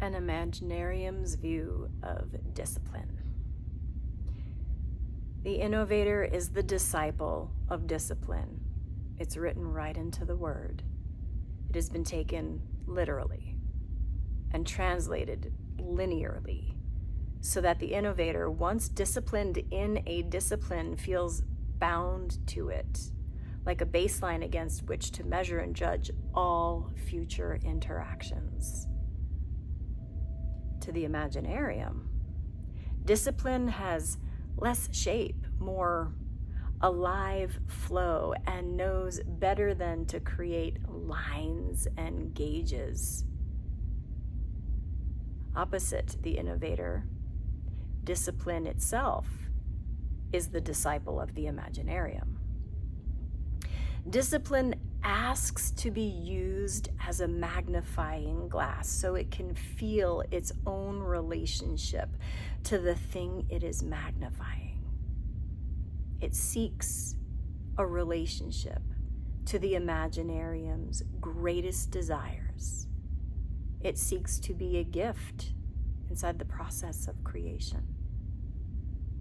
An Imaginarium's view of discipline. The innovator is the disciple of discipline. It's written right into the word. It has been taken literally and translated linearly so that the innovator, once disciplined in a discipline, feels bound to it, like a baseline against which to measure and judge all future interactions. To the Imaginarium, discipline has less shape, more alive flow, and knows better than to create lines and gauges. Opposite the innovator, discipline itself is the disciple of the Imaginarium. Discipline asks to be used as a magnifying glass so it can feel its own relationship to the thing it is magnifying. It seeks a relationship to the Imaginarium's greatest desires. It seeks to be a gift inside the process of creation.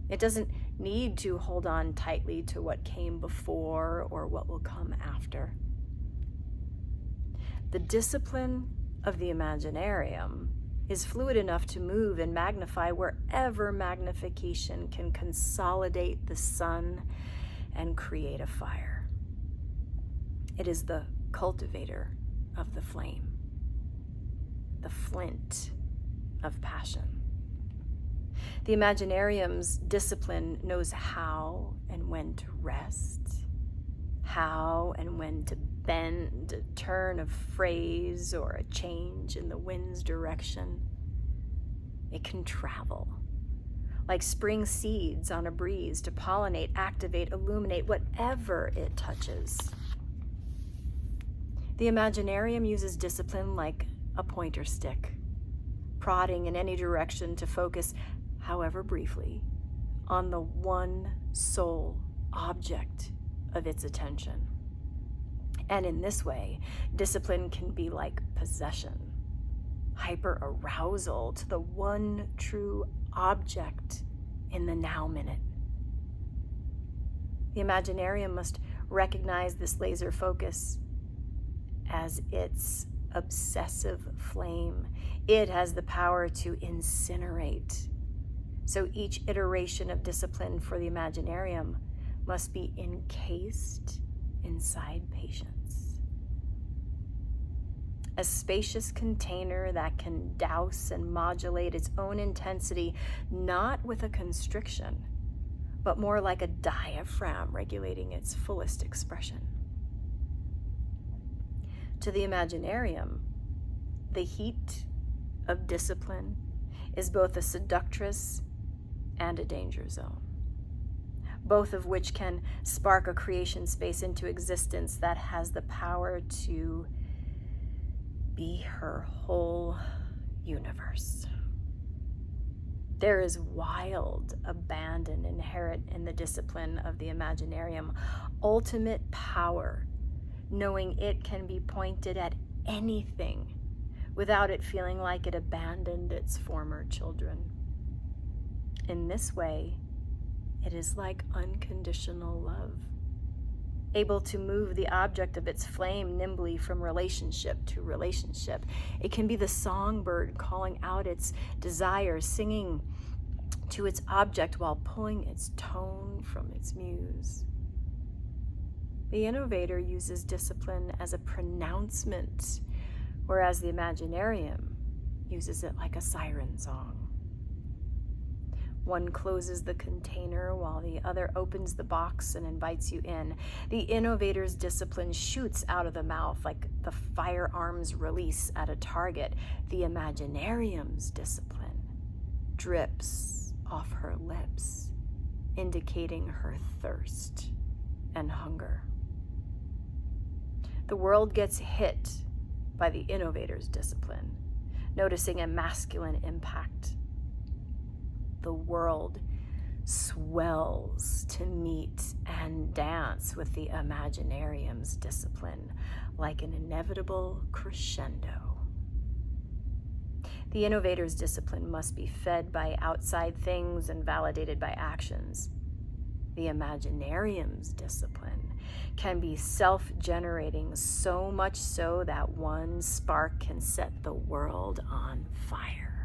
It doesn't need to hold on tightly to what came before or what will come after. The discipline of the Imaginarium is fluid enough to move and magnify wherever magnification can consolidate the sun and create a fire. It is the cultivator of the flame, the flint of passion. The Imaginarium's discipline knows how and when to rest, how and when to bend a turn of phrase or a change in the wind's direction. It can travel, like spring seeds on a breeze, to pollinate, activate, illuminate whatever it touches. The Imaginarium uses discipline like a pointer stick, prodding in any direction to focus, however briefly, on the one sole object of its attention. And in this way, discipline can be like possession, hyper-arousal to the one true object in the now minute. The Imaginarium must recognize this laser focus as its obsessive flame. It has the power to incinerate. So each iteration of discipline for the Imaginarium must be encased inside patience. A spacious container that can douse and modulate its own intensity, not with a constriction, but more like a diaphragm regulating its fullest expression. To the Imaginarium, the heat of discipline is both a seductress and a danger zone, both of which can spark a creation space into existence that has the power to be her whole universe. There is wild abandon inherent in the discipline of the Imaginarium, ultimate power, knowing it can be pointed at anything without it feeling like it abandoned its former children. In this way, it is like unconditional love, able to move the object of its flame nimbly from relationship to relationship. It can be the songbird calling out its desire, singing to its object while pulling its tone from its muse. The innovator uses discipline as a pronouncement, whereas the Imaginarium uses it like a siren song. One closes the container while the other opens the box and invites you in. The innovator's discipline shoots out of the mouth like the firearm's release at a target. The Imaginarium's discipline drips off her lips, indicating her thirst and hunger. The world gets hit by the innovator's discipline, noticing a masculine impact. The world swells to meet and dance with the Imaginarium's discipline like an inevitable crescendo. The The innovator's discipline must be fed by outside things and validated by actions. The Imaginarium's discipline can be self-generating, so much so that one spark can set the world on fire.